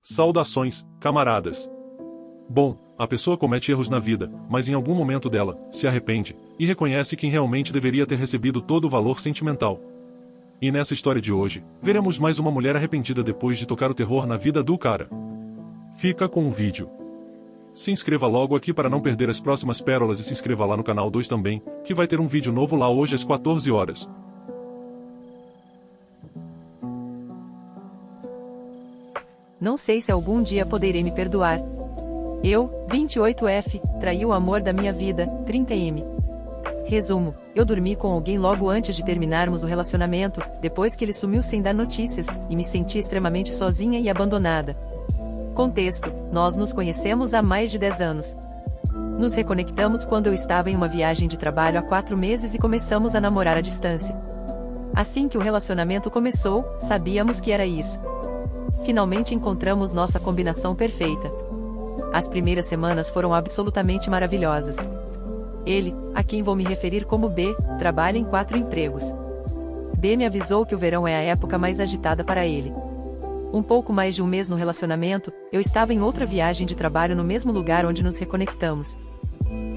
Saudações, camaradas. Bom, a pessoa comete erros na vida, mas em algum momento dela, se arrepende, e reconhece quem realmente deveria ter recebido todo o valor sentimental. E nessa história de hoje, veremos mais uma mulher arrependida depois de tocar o terror na vida do cara. Fica com o vídeo. Se inscreva logo aqui para não perder as próximas pérolas e se inscreva lá no canal 2 também, que vai ter um vídeo novo lá hoje às 14 horas. Não sei se algum dia poderei me perdoar. Eu, 28F, traí o amor da minha vida, 30M. Resumo, eu dormi com alguém logo antes de terminarmos o relacionamento, depois que ele sumiu sem dar notícias, e me senti extremamente sozinha e abandonada. Contexto, nós nos conhecemos há mais de 10 anos. Nos reconectamos quando eu estava em uma viagem de trabalho há 4 meses e começamos a namorar à distância. Assim que o relacionamento começou, sabíamos que era isso. Finalmente encontramos nossa combinação perfeita. As primeiras semanas foram absolutamente maravilhosas. Ele, a quem vou me referir como B, trabalha em 4 empregos. B me avisou que o verão é a época mais agitada para ele. Um pouco mais de um mês no relacionamento, eu estava em outra viagem de trabalho no mesmo lugar onde nos reconectamos.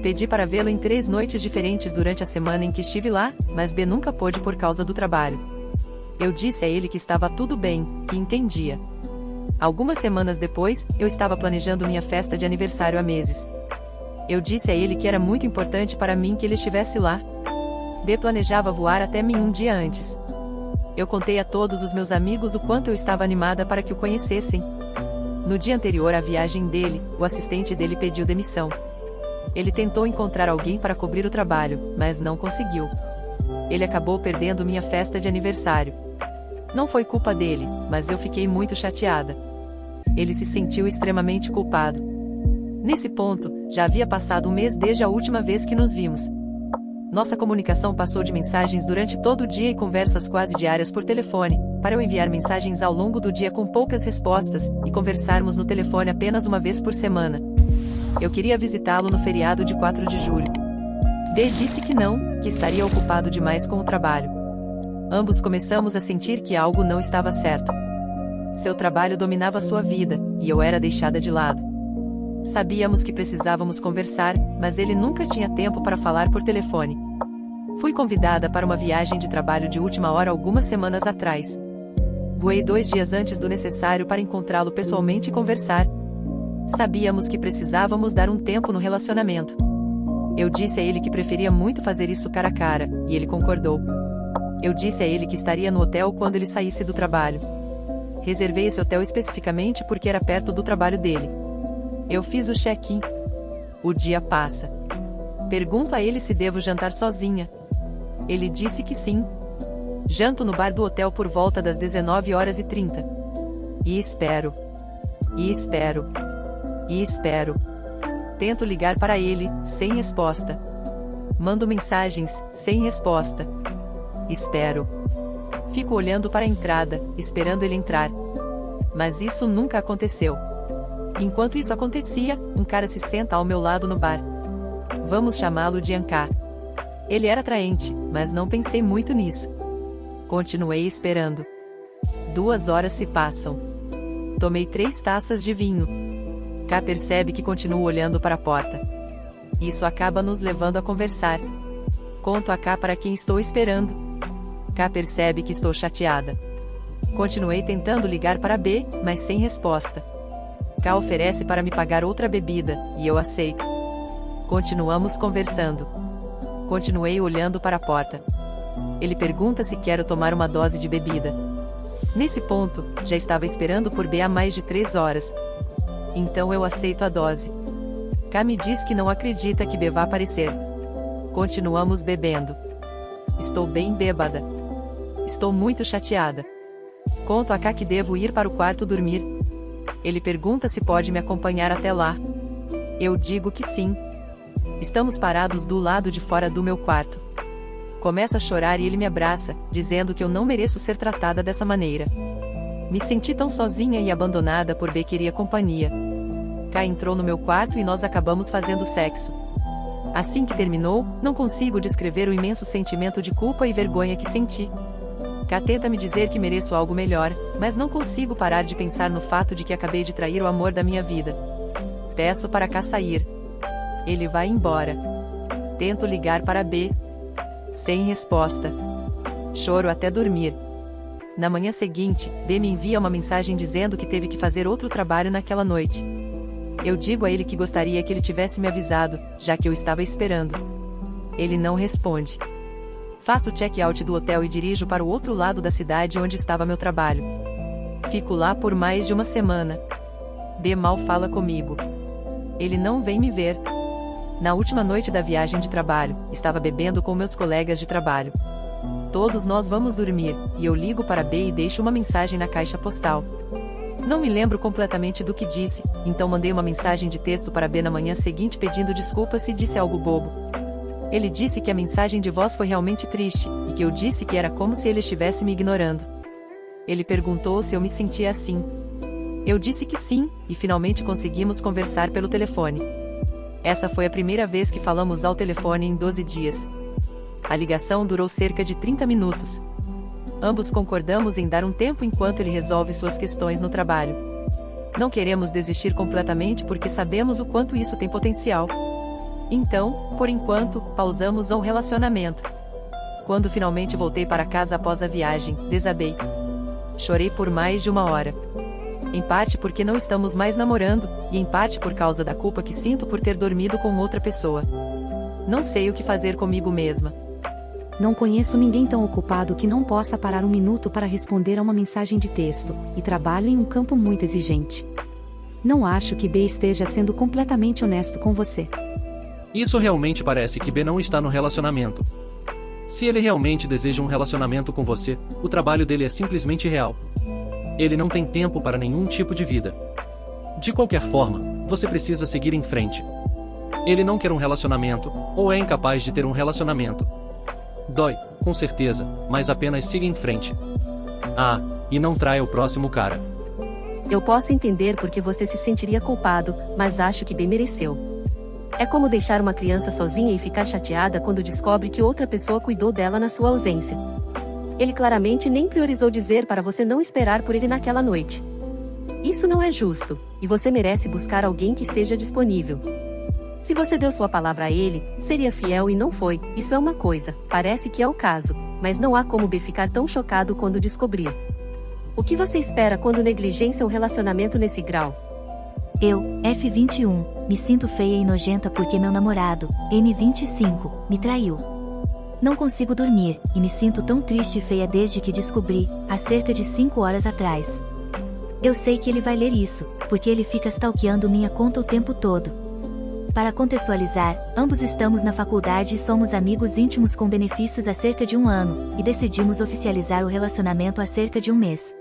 Pedi para vê-lo em 3 noites diferentes durante a semana em que estive lá, mas B nunca pôde por causa do trabalho. Eu disse a ele que estava tudo bem, que entendia. Algumas semanas depois, eu estava planejando minha festa de aniversário há meses. Eu disse a ele que era muito importante para mim que ele estivesse lá. B planejava voar até mim um dia antes. Eu contei a todos os meus amigos o quanto eu estava animada para que o conhecessem. No dia anterior à viagem dele, o assistente dele pediu demissão. Ele tentou encontrar alguém para cobrir o trabalho, mas não conseguiu. Ele acabou perdendo minha festa de aniversário. Não foi culpa dele, mas eu fiquei muito chateada. Ele se sentiu extremamente culpado. Nesse ponto, já havia passado um mês desde a última vez que nos vimos. Nossa comunicação passou de mensagens durante todo o dia e conversas quase diárias por telefone, para eu enviar mensagens ao longo do dia com poucas respostas, e conversarmos no telefone apenas uma vez por semana. Eu queria visitá-lo no feriado de 4 de julho. B disse que não, que estaria ocupado demais com o trabalho. Ambos começamos a sentir que algo não estava certo. Seu trabalho dominava sua vida, e eu era deixada de lado. Sabíamos que precisávamos conversar, mas ele nunca tinha tempo para falar por telefone. Fui convidada para uma viagem de trabalho de última hora algumas semanas atrás. Voei 2 dias antes do necessário para encontrá-lo pessoalmente e conversar. Sabíamos que precisávamos dar um tempo no relacionamento. Eu disse a ele que preferia muito fazer isso cara a cara, e ele concordou. Eu disse a ele que estaria no hotel quando ele saísse do trabalho. Reservei esse hotel especificamente porque era perto do trabalho dele. Eu fiz o check-in. O dia passa. Pergunto a ele se devo jantar sozinha. Ele disse que sim. Janto no bar do hotel por volta das 19h30. E espero. E espero. E espero. Tento ligar para ele, sem resposta. Mando mensagens, sem resposta. Espero. Fico olhando para a entrada, esperando ele entrar. Mas isso nunca aconteceu. Enquanto isso acontecia, um cara se senta ao meu lado no bar. Vamos chamá-lo de Anka. Ele era atraente, mas não pensei muito nisso. Continuei esperando. 2 horas se passam. Tomei 3 taças de vinho. K percebe que continuo olhando para a porta. Isso acaba nos levando a conversar. Conto a K para quem estou esperando. K percebe que estou chateada. Continuei tentando ligar para B, mas sem resposta. K oferece para me pagar outra bebida, e eu aceito. Continuamos conversando. Continuei olhando para a porta. Ele pergunta se quero tomar uma dose de bebida. Nesse ponto, já estava esperando por B há mais de 3 horas. Então eu aceito a dose. K me diz que não acredita que B vá aparecer. Continuamos bebendo. Estou bem bêbada. Estou muito chateada. Conto a K que devo ir para o quarto dormir. Ele pergunta se pode me acompanhar até lá. Eu digo que sim. Estamos parados do lado de fora do meu quarto. Começo a chorar e ele me abraça, dizendo que eu não mereço ser tratada dessa maneira. Me senti tão sozinha e abandonada por B queria companhia. K entrou no meu quarto e nós acabamos fazendo sexo. Assim que terminou, não consigo descrever o imenso sentimento de culpa e vergonha que senti. K tenta me dizer que mereço algo melhor, mas não consigo parar de pensar no fato de que acabei de trair o amor da minha vida. Peço para K sair. Ele vai embora. Tento ligar para B. Sem resposta. Choro até dormir. Na manhã seguinte, B me envia uma mensagem dizendo que teve que fazer outro trabalho naquela noite. Eu digo a ele que gostaria que ele tivesse me avisado, já que eu estava esperando. Ele não responde. Faço o check-out do hotel e dirijo para o outro lado da cidade onde estava meu trabalho. Fico lá por mais de uma semana. B mal fala comigo. Ele não vem me ver. Na última noite da viagem de trabalho, estava bebendo com meus colegas de trabalho. Todos nós vamos dormir, e eu ligo para B e deixo uma mensagem na caixa postal. Não me lembro completamente do que disse, então mandei uma mensagem de texto para B na manhã seguinte pedindo desculpas se disse algo bobo. Ele disse que a mensagem de voz foi realmente triste, e que eu disse que era como se ele estivesse me ignorando. Ele perguntou se eu me sentia assim. Eu disse que sim, e finalmente conseguimos conversar pelo telefone. Essa foi a primeira vez que falamos ao telefone em 12 dias. A ligação durou cerca de 30 minutos. Ambos concordamos em dar um tempo enquanto ele resolve suas questões no trabalho. Não queremos desistir completamente porque sabemos o quanto isso tem potencial. Então, por enquanto, pausamos o relacionamento. Quando finalmente voltei para casa após a viagem, desabei. Chorei por mais de 1 hora. Em parte porque não estamos mais namorando, e em parte por causa da culpa que sinto por ter dormido com outra pessoa. Não sei o que fazer comigo mesma. Não conheço ninguém tão ocupado que não possa parar um minuto para responder a uma mensagem de texto, e trabalho em um campo muito exigente. Não acho que B esteja sendo completamente honesto com você. Isso realmente parece que B não está no relacionamento. Se ele realmente deseja um relacionamento com você, o trabalho dele é simplesmente real. Ele não tem tempo para nenhum tipo de vida. De qualquer forma, você precisa seguir em frente. Ele não quer um relacionamento, ou é incapaz de ter um relacionamento. Dói, com certeza, mas apenas siga em frente. Ah, e não traia o próximo cara. Eu posso entender porque você se sentiria culpado, mas acho que B mereceu. É como deixar uma criança sozinha e ficar chateada quando descobre que outra pessoa cuidou dela na sua ausência. Ele claramente nem priorizou dizer para você não esperar por ele naquela noite. Isso não é justo, e você merece buscar alguém que esteja disponível. Se você deu sua palavra a ele, seria fiel e não foi, isso é uma coisa, parece que é o caso, mas não há como B ficar tão chocado quando descobrir. O que você espera quando negligencia um relacionamento nesse grau? Eu, F21, me sinto feia e nojenta porque meu namorado, M25, me traiu. Não consigo dormir, e me sinto tão triste e feia desde que descobri, há cerca de 5 horas atrás. Eu sei que ele vai ler isso, porque ele fica stalkeando minha conta o tempo todo. Para contextualizar, ambos estamos na faculdade e somos amigos íntimos com benefícios há cerca de 1 ano, e decidimos oficializar o relacionamento há cerca de 1 mês.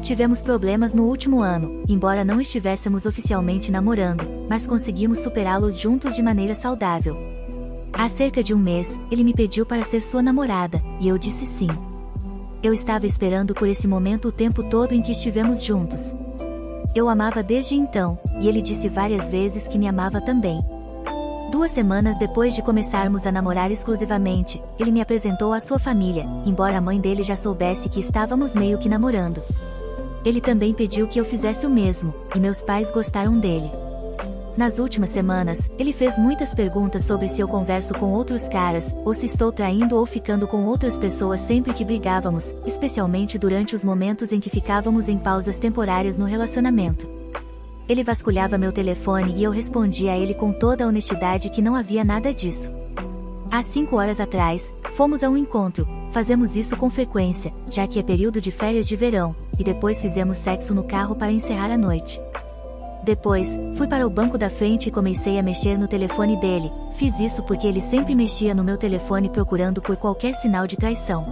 Tivemos problemas no último ano, embora não estivéssemos oficialmente namorando, mas conseguimos superá-los juntos de maneira saudável. Há cerca de 1 mês, ele me pediu para ser sua namorada, e eu disse sim. Eu estava esperando por esse momento o tempo todo em que estivemos juntos. Eu amava desde então, e ele disse várias vezes que me amava também. 2 semanas depois de começarmos a namorar exclusivamente, ele me apresentou à sua família, embora a mãe dele já soubesse que estávamos meio que namorando. Ele também pediu que eu fizesse o mesmo, e meus pais gostaram dele. Nas últimas semanas, ele fez muitas perguntas sobre se eu converso com outros caras, ou se estou traindo ou ficando com outras pessoas sempre que brigávamos, especialmente durante os momentos em que ficávamos em pausas temporárias no relacionamento. Ele vasculhava meu telefone e eu respondia a ele com toda a honestidade que não havia nada disso. Há 5 horas atrás, fomos a um encontro, fazemos isso com frequência, já que é período de férias de verão, e depois fizemos sexo no carro para encerrar a noite. Depois, fui para o banco da frente e comecei a mexer no telefone dele, fiz isso porque ele sempre mexia no meu telefone procurando por qualquer sinal de traição.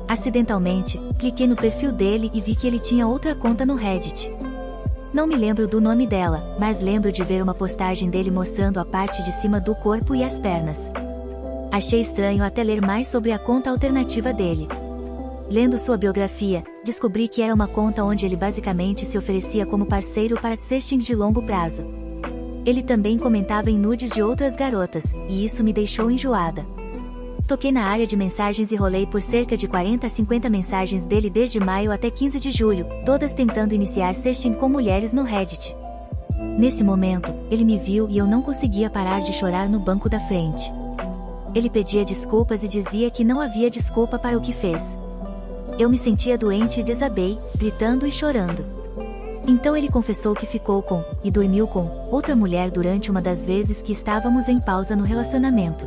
Acidentalmente, cliquei no perfil dele e vi que ele tinha outra conta no Reddit. Não me lembro do nome dela, mas lembro de ver uma postagem dele mostrando a parte de cima do corpo e as pernas. Achei estranho até ler mais sobre a conta alternativa dele. Lendo sua biografia, descobri que era uma conta onde ele basicamente se oferecia como parceiro para sexting de longo prazo. Ele também comentava em nudes de outras garotas, e isso me deixou enjoada. Toquei na área de mensagens e rolei por cerca de 40 a 50 mensagens dele desde maio até 15 de julho, todas tentando iniciar sexting com mulheres no Reddit. Nesse momento, ele me viu e eu não conseguia parar de chorar no banco da frente. Ele pedia desculpas e dizia que não havia desculpa para o que fez. Eu me sentia doente e desabei, gritando e chorando. Então ele confessou que ficou com, e dormiu com, outra mulher durante uma das vezes que estávamos em pausa no relacionamento.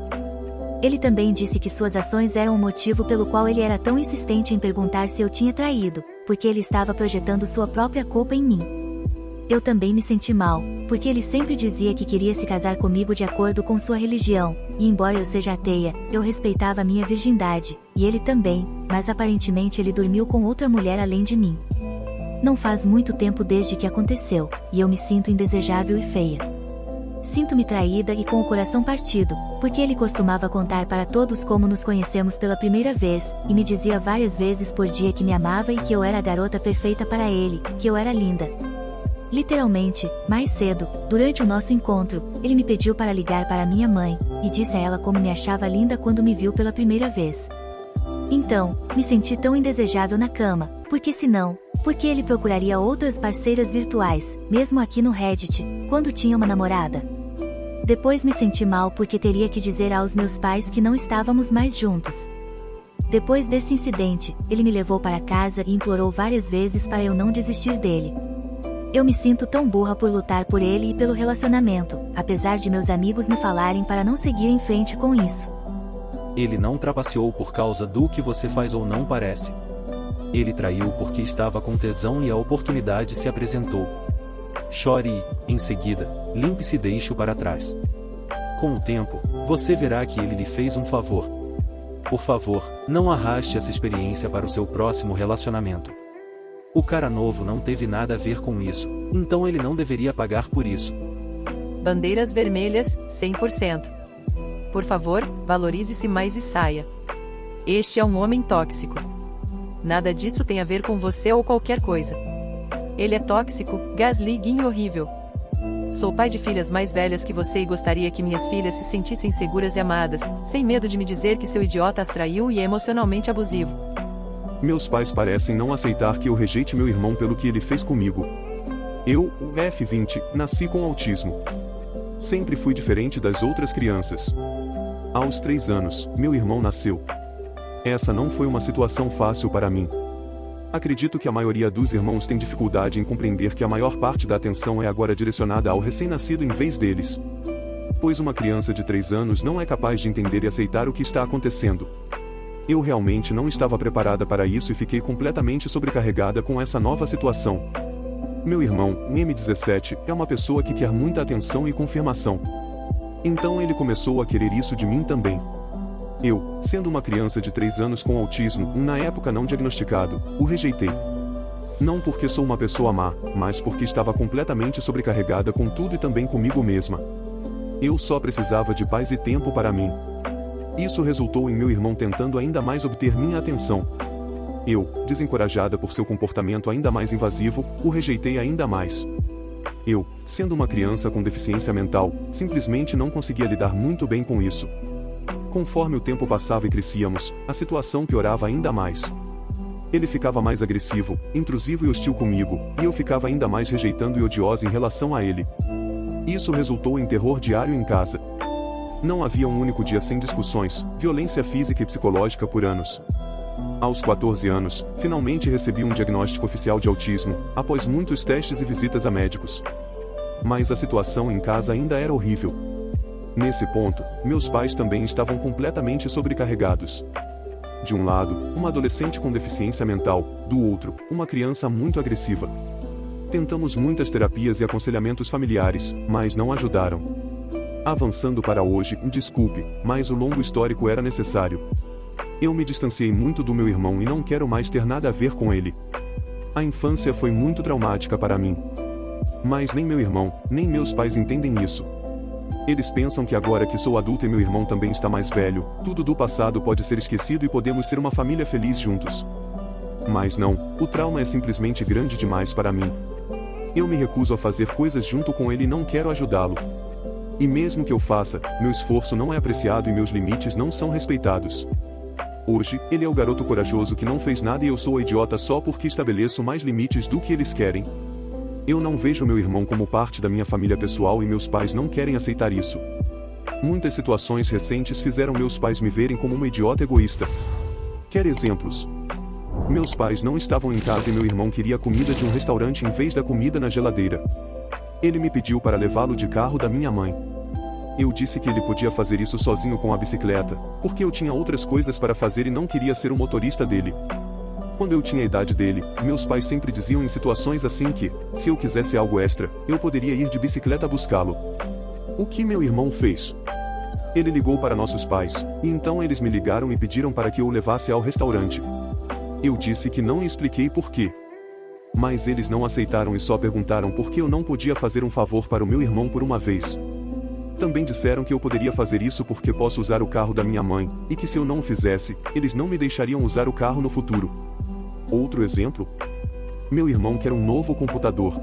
Ele também disse que suas ações eram o motivo pelo qual ele era tão insistente em perguntar se eu tinha traído, porque ele estava projetando sua própria culpa em mim. Eu também me senti mal, porque ele sempre dizia que queria se casar comigo de acordo com sua religião, e embora eu seja ateia, eu respeitava a minha virgindade, e ele também, mas aparentemente ele dormiu com outra mulher além de mim. Não faz muito tempo desde que aconteceu, e eu me sinto indesejável e feia. Sinto-me traída e com o coração partido, porque ele costumava contar para todos como nos conhecemos pela primeira vez, e me dizia várias vezes por dia que me amava e que eu era a garota perfeita para ele, que eu era linda. Literalmente, mais cedo, durante o nosso encontro, ele me pediu para ligar para minha mãe, e disse a ela como me achava linda quando me viu pela primeira vez. Então, me senti tão indesejável na cama, porque senão, porque ele procuraria outras parceiras virtuais, mesmo aqui no Reddit, quando tinha uma namorada. Depois me senti mal porque teria que dizer aos meus pais que não estávamos mais juntos. Depois desse incidente, ele me levou para casa e implorou várias vezes para eu não desistir dele. Eu me sinto tão burra por lutar por ele e pelo relacionamento, apesar de meus amigos me falarem para não seguir em frente com isso. Ele não trapaceou por causa do que você faz ou não parece. Ele traiu porque estava com tesão e a oportunidade se apresentou. Chore e, em seguida, limpe-se e deixe-o para trás. Com o tempo, você verá que ele lhe fez um favor. Por favor, não arraste essa experiência para o seu próximo relacionamento. O cara novo não teve nada a ver com isso, então ele não deveria pagar por isso. Bandeiras vermelhas, 100%. Por favor, valorize-se mais e saia. Este é um homem tóxico. Nada disso tem a ver com você ou qualquer coisa. Ele é tóxico, gaslighting e horrível. Sou pai de filhas mais velhas que você e gostaria que minhas filhas se sentissem seguras e amadas, sem medo de me dizer que seu idiota as traiu e é emocionalmente abusivo. Meus pais parecem não aceitar que eu rejeite meu irmão pelo que ele fez comigo. Eu, o F20, nasci com autismo. Sempre fui diferente das outras crianças. Aos 3 anos, meu irmão nasceu. Essa não foi uma situação fácil para mim. Acredito que a maioria dos irmãos tem dificuldade em compreender que a maior parte da atenção é agora direcionada ao recém-nascido em vez deles. Pois uma criança de 3 anos não é capaz de entender e aceitar o que está acontecendo. Eu realmente não estava preparada para isso e fiquei completamente sobrecarregada com essa nova situação. Meu irmão, M17, é uma pessoa que quer muita atenção e confirmação. Então ele começou a querer isso de mim também. Eu, sendo uma criança de 3 anos com autismo, na época não diagnosticado, o rejeitei. Não porque sou uma pessoa má, mas porque estava completamente sobrecarregada com tudo e também comigo mesma. Eu só precisava de paz e tempo para mim. Isso resultou em meu irmão tentando ainda mais obter minha atenção. Eu, desencorajada por seu comportamento ainda mais invasivo, o rejeitei ainda mais. Eu, sendo uma criança com deficiência mental, simplesmente não conseguia lidar muito bem com isso. Conforme o tempo passava e crescíamos, a situação piorava ainda mais. Ele ficava mais agressivo, intrusivo e hostil comigo, e eu ficava ainda mais rejeitando e odiosa em relação a ele. Isso resultou em terror diário em casa. Não havia um único dia sem discussões, violência física e psicológica por anos. Aos 14 anos, finalmente recebi um diagnóstico oficial de autismo, após muitos testes e visitas a médicos. Mas a situação em casa ainda era horrível. Nesse ponto, meus pais também estavam completamente sobrecarregados. De um lado, uma adolescente com deficiência mental, do outro, uma criança muito agressiva. Tentamos muitas terapias e aconselhamentos familiares, mas não ajudaram. Avançando para hoje, desculpe, mas o longo histórico era necessário. Eu me distanciei muito do meu irmão e não quero mais ter nada a ver com ele. A infância foi muito traumática para mim. Mas nem meu irmão, nem meus pais entendem isso. Eles pensam que agora que sou adulta e meu irmão também está mais velho, tudo do passado pode ser esquecido e podemos ser uma família feliz juntos. Mas não, o trauma é simplesmente grande demais para mim. Eu me recuso a fazer coisas junto com ele e não quero ajudá-lo. E mesmo que eu faça, meu esforço não é apreciado e meus limites não são respeitados. Hoje, ele é o garoto corajoso que não fez nada e eu sou a idiota só porque estabeleço mais limites do que eles querem. Eu não vejo meu irmão como parte da minha família pessoal e meus pais não querem aceitar isso. Muitas situações recentes fizeram meus pais me verem como uma idiota egoísta. Quer exemplos? Meus pais não estavam em casa e meu irmão queria comida de um restaurante em vez da comida na geladeira. Ele me pediu para levá-lo de carro da minha mãe. Eu disse que ele podia fazer isso sozinho com a bicicleta, porque eu tinha outras coisas para fazer e não queria ser o motorista dele. Quando eu tinha a idade dele, meus pais sempre diziam em situações assim que, se eu quisesse algo extra, eu poderia ir de bicicleta buscá-lo. O que meu irmão fez? Ele ligou para nossos pais, e então eles me ligaram e pediram para que eu o levasse ao restaurante. Eu disse que não e expliquei por quê. Mas eles não aceitaram e só perguntaram por que eu não podia fazer um favor para o meu irmão por uma vez. Também disseram que eu poderia fazer isso porque posso usar o carro da minha mãe, e que se eu não o fizesse, eles não me deixariam usar o carro no futuro. Outro exemplo? Meu irmão quer um novo computador.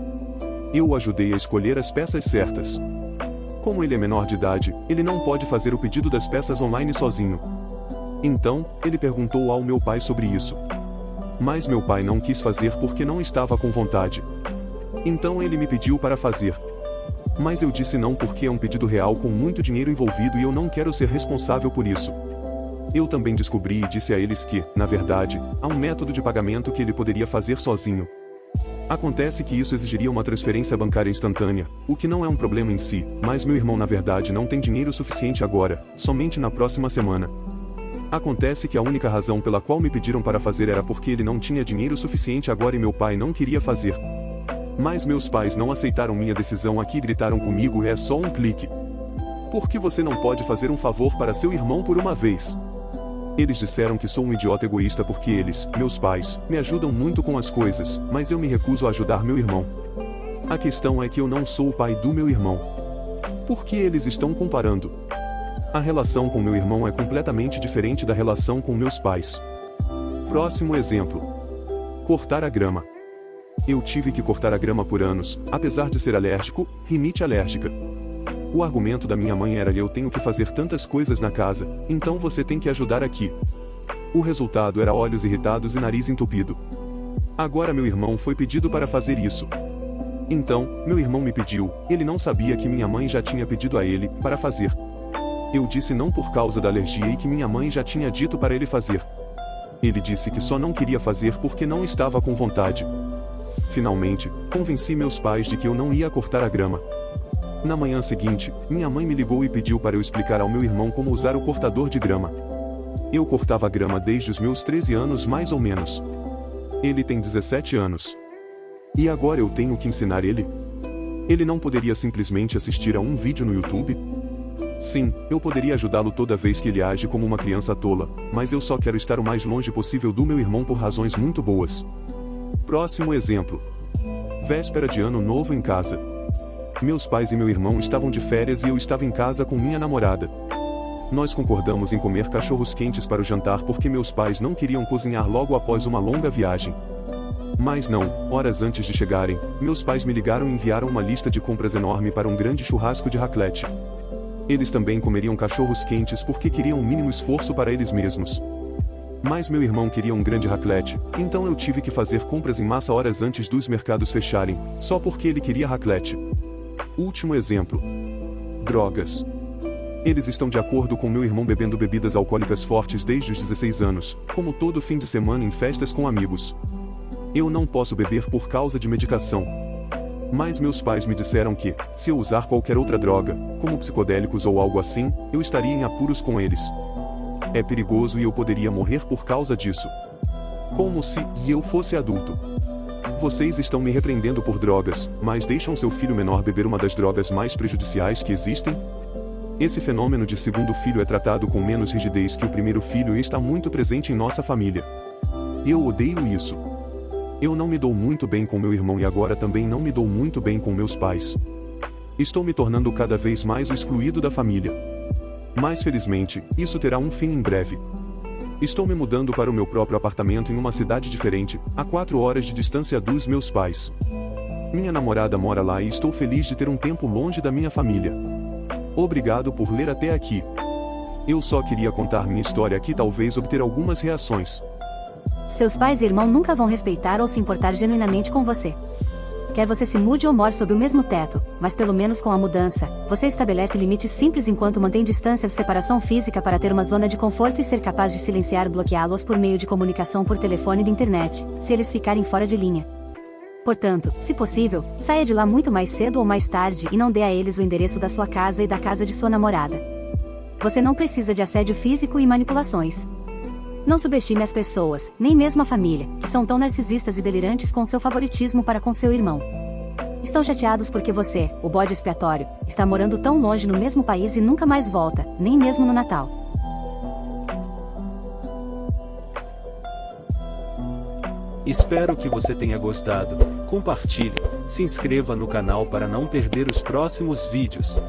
Eu o ajudei a escolher as peças certas. Como ele é menor de idade, ele não pode fazer o pedido das peças online sozinho. Então, ele perguntou ao meu pai sobre isso. Mas meu pai não quis fazer porque não estava com vontade. Então ele me pediu para fazer. Mas eu disse não porque é um pedido real com muito dinheiro envolvido e eu não quero ser responsável por isso. Eu também descobri e disse a eles que, na verdade, há um método de pagamento que ele poderia fazer sozinho. Acontece que isso exigiria uma transferência bancária instantânea, o que não é um problema em si, mas meu irmão na verdade não tem dinheiro suficiente agora, somente na próxima semana. Acontece que a única razão pela qual me pediram para fazer era porque ele não tinha dinheiro suficiente agora e meu pai não queria fazer. Mas meus pais não aceitaram minha decisão aqui e gritaram comigo: é só um clique. Por que você não pode fazer um favor para seu irmão por uma vez? Eles disseram que sou um idiota egoísta porque eles, meus pais, me ajudam muito com as coisas, mas eu me recuso a ajudar meu irmão. A questão é que eu não sou o pai do meu irmão. Por que eles estão comparando? A relação com meu irmão é completamente diferente da relação com meus pais. Próximo exemplo. Cortar a grama. Eu tive que cortar a grama por anos, apesar de ser alérgico, rinite alérgica. O argumento da minha mãe era: eu tenho que fazer tantas coisas na casa, então você tem que ajudar aqui. O resultado era olhos irritados e nariz entupido. Agora meu irmão foi pedido para fazer isso. Então, meu irmão me pediu, ele não sabia que minha mãe já tinha pedido a ele, para fazer. Eu disse não por causa da alergia e que minha mãe já tinha dito para ele fazer. Ele disse que só não queria fazer porque não estava com vontade. Finalmente, convenci meus pais de que eu não ia cortar a grama. Na manhã seguinte, minha mãe me ligou e pediu para eu explicar ao meu irmão como usar o cortador de grama. Eu cortava grama desde os meus 13 anos mais ou menos. Ele tem 17 anos. E agora eu tenho que ensinar ele? Ele não poderia simplesmente assistir a um vídeo no YouTube? Sim, eu poderia ajudá-lo toda vez que ele age como uma criança tola, mas eu só quero estar o mais longe possível do meu irmão por razões muito boas. Próximo exemplo. Véspera de ano novo em casa. Meus pais e meu irmão estavam de férias e eu estava em casa com minha namorada. Nós concordamos em comer cachorros quentes para o jantar porque meus pais não queriam cozinhar logo após uma longa viagem. Mas não, horas antes de chegarem, meus pais me ligaram e enviaram uma lista de compras enorme para um grande churrasco de raclette. Eles também comeriam cachorros quentes porque queriam um mínimo esforço para eles mesmos. Mas meu irmão queria um grande raclette, então eu tive que fazer compras em massa horas antes dos mercados fecharem, só porque ele queria raclette. Último exemplo. Drogas. Eles estão de acordo com meu irmão bebendo bebidas alcoólicas fortes desde os 16 anos, como todo fim de semana em festas com amigos. Eu não posso beber por causa de medicação. Mas meus pais me disseram que, se eu usar qualquer outra droga, como psicodélicos ou algo assim, eu estaria em apuros com eles. É perigoso e eu poderia morrer por causa disso. Como se eu fosse adulto. Vocês estão me repreendendo por drogas, mas deixam seu filho menor beber uma das drogas mais prejudiciais que existem? Esse fenômeno de segundo filho é tratado com menos rigidez que o primeiro filho e está muito presente em nossa família. Eu odeio isso. Eu não me dou muito bem com meu irmão e agora também não me dou muito bem com meus pais. Estou me tornando cada vez mais o excluído da família. Mas felizmente, isso terá um fim em breve. Estou me mudando para o meu próprio apartamento em uma cidade diferente, a 4 horas de distância dos meus pais. Minha namorada mora lá e estou feliz de ter um tempo longe da minha família. Obrigado por ler até aqui. Eu só queria contar minha história aqui, talvez obter algumas reações. Seus pais e irmão nunca vão respeitar ou se importar genuinamente com você. Quer você se mude ou more sob o mesmo teto, mas pelo menos com a mudança, você estabelece limites simples enquanto mantém distância de separação física para ter uma zona de conforto e ser capaz de silenciar ou bloqueá-los por meio de comunicação por telefone e da internet, se eles ficarem fora de linha. Portanto, se possível, saia de lá muito mais cedo ou mais tarde e não dê a eles o endereço da sua casa e da casa de sua namorada. Você não precisa de assédio físico e manipulações. Não subestime as pessoas, nem mesmo a família, que são tão narcisistas e delirantes com seu favoritismo para com seu irmão. Estão chateados porque você, o bode expiatório, está morando tão longe no mesmo país e nunca mais volta, nem mesmo no Natal. Espero que você tenha gostado. Compartilhe, se inscreva no canal para não perder os próximos vídeos.